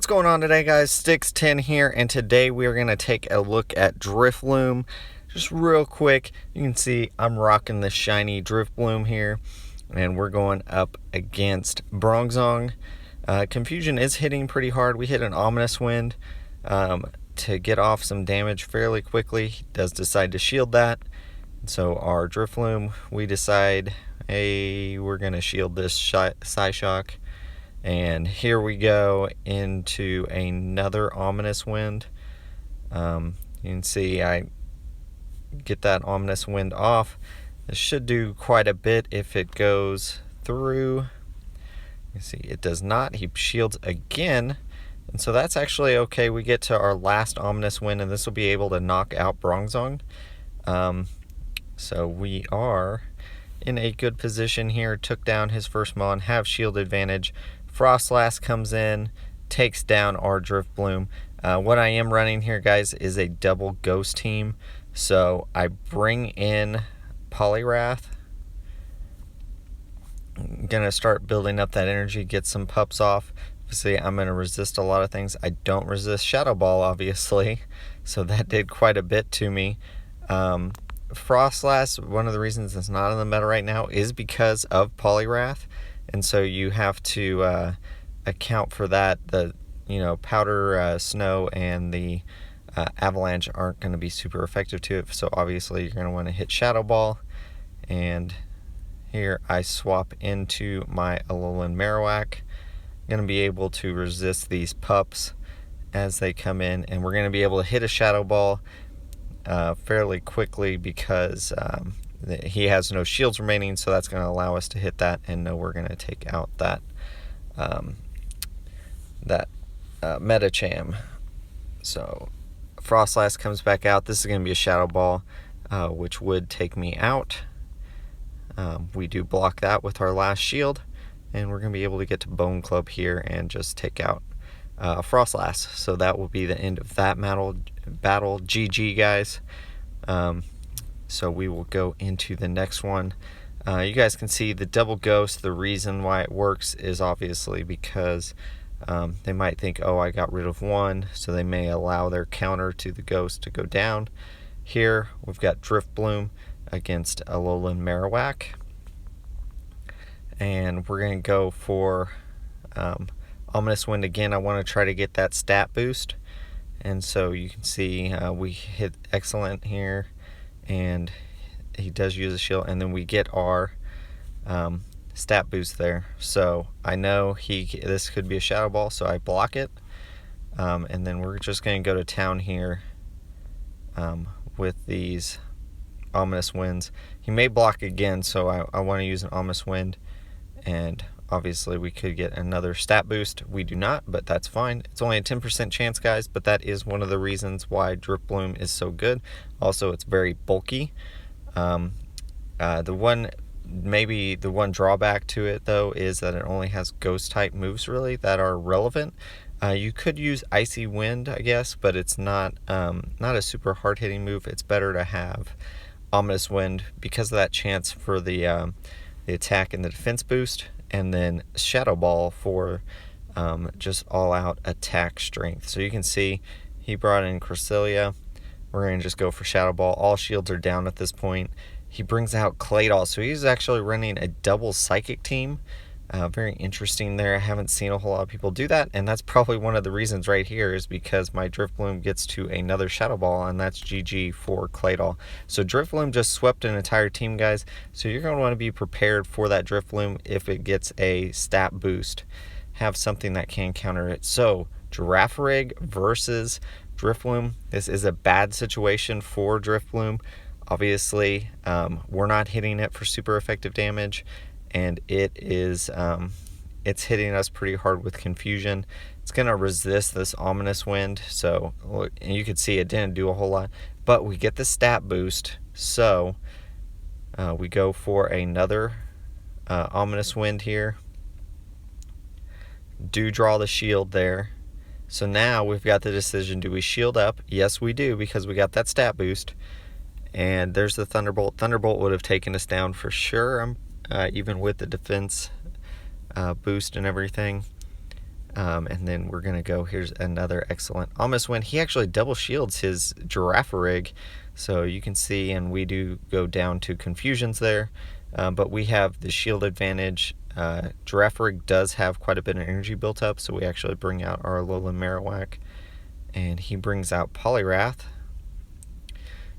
What's going on today, guys? Sticks10 here, and today we are going to take a look at Drifblim. Just real quick, you can see I'm rocking the shiny Drifblim here, and we're going up against Bronzong. Confusion is hitting pretty hard. We hit an ominous wind to get off some damage fairly quickly. He does decide to shield that. So our Drifblim, we decide, hey, we're going to shield this Psyshock. And here we go into another ominous wind. You can see I get that ominous wind off. This should do quite a bit if it goes through. You see it does not. He shields again. And so that's actually okay. We get to our last ominous wind, and this will be able to knock out Bronzong. So we are in a good position here. Took down his first mon, have shield advantage. Frostlass comes in, takes down our Drifblim. What I am running here, guys, is a double ghost team. So I bring in Poliwrath. I'm going to start building up that energy, get some pups off. Obviously, I'm going to resist a lot of things. I don't resist Shadow Ball, obviously. So that did quite a bit to me. Frostlass, one of the reasons it's not in the meta right now is because of Poliwrath. And so you have to account for that. The powder, snow, and the avalanche aren't going to be super effective to it. So obviously you're going to want to hit Shadow Ball. And here I swap into my Alolan Marowak. I'm going to be able to resist these pups as they come in, and we're going to be able to hit a Shadow Ball fairly quickly because he has no shields remaining, so that's going to allow us to hit that and know we're going to take out that Metacham. So Frostlass comes back out. This is going to be a Shadow Ball, which would take me out. We do block that with our last shield, and we're going to be able to get to Bone Club here and just take out Frostlass. So that will be the end of that battle. GG, guys. So we will go into the next one. You guys can see the double ghost. The reason why it works is obviously because they might think, oh, I got rid of one, so they may allow their counter to the ghost to go down. Here we've got Drifblim against Alolan Marowak, and we're going to go for Ominous Wind again. I want to try to get that stat boost, and so you can see we hit excellent here, and he does use a shield, and then we get our stat boost there. So I know this could be a Shadow Ball, so I block it, and then we're just going to go to town here with these Ominous Winds. He may block again, so I want to use an Ominous Wind, and obviously we could get another stat boost. We do not, but that's fine. It's only a 10% chance, guys, but that is one of the reasons why Drifblim is so good. Also, it's very bulky. The one drawback to it, though, is that it only has ghost type moves really that are relevant. You could use Icy Wind, I guess, but it's not a super hard hitting move. It's better to have Ominous Wind because of that chance for the attack and the defense boost, and then Shadow Ball for just all-out attack strength. So you can see he brought in Cresselia. We're going to just go for Shadow Ball. All shields are down at this point. He brings out Claydol, so he's actually running a double Psychic team. Very interesting there. I haven't seen a whole lot of people do that, and that's probably one of the reasons right here is because my Drifblim gets to another Shadow Ball, and that's GG for Claydol. So Drifblim just swept an entire team, guys, so you're going to want to be prepared for that Drifblim if it gets a stat boost. Have something that can counter it. So Girafarig versus Drifblim. This is a bad situation for Drifblim. Obviously, we're not hitting it for super effective damage, and it is it's hitting us pretty hard with Confusion. It's going to resist this Ominous Wind, so and you can see it didn't do a whole lot, but we get the stat boost, so we go for another Ominous Wind here. Do draw the shield there. So now we've got the decision, do we shield up? Yes, we do, because we got that stat boost. And there's the Thunderbolt. Thunderbolt would have taken us down for sure, even with the defense boost and everything. And then we're going to go, here's another excellent Almost win. He actually double shields his Girafarig, so you can see, and we do go down to confusions there, but we have the shield advantage. Girafarig does have quite a bit of energy built up, so we actually bring out our Alolan Marowak, and he brings out Poliwrath.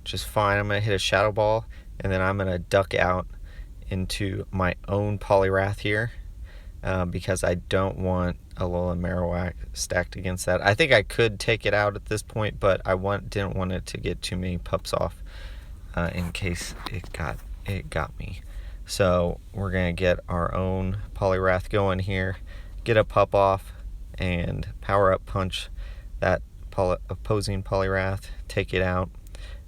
Just fine. I'm going to hit a Shadow Ball, and then I'm going to duck out into my own Poliwrath here. Because I don't want a Alolan Marowak stacked against that. I think I could take it out at this point, but I didn't want it to get too many pups off in case it got me. So we're gonna get our own Poliwrath going here, get a pup off, and power up punch that opposing Poliwrath, take it out,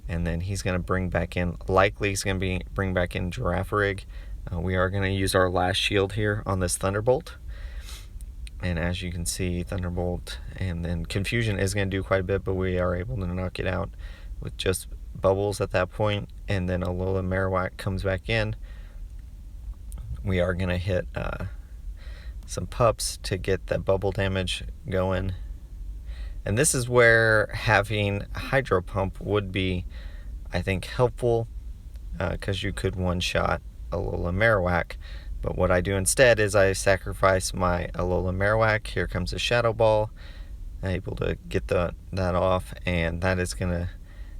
and then he's gonna bring back in. Likely he's gonna bring back in Girafarig. We are going to use our last shield here on this Thunderbolt. And as you can see, Thunderbolt and then Confusion is going to do quite a bit, but we are able to knock it out with just bubbles at that point. And then Alolan Marowak comes back in. We are going to hit some pups to get that bubble damage going. And this is where having Hydro Pump would be, I think, helpful, because you could one-shot Alolan Marowak. But what I do instead is I sacrifice my Alolan Marowak. Here comes a Shadow Ball. I'm able to get that off, and that is going to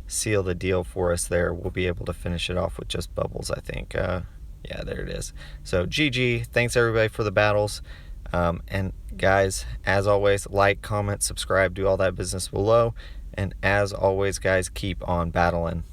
seal the deal for us there. We'll be able to finish it off with just bubbles, I think. Yeah, there it is. So GG. Thanks everybody for the battles. And guys, as always, like, comment, subscribe, do all that business below. And as always, guys, keep on battling.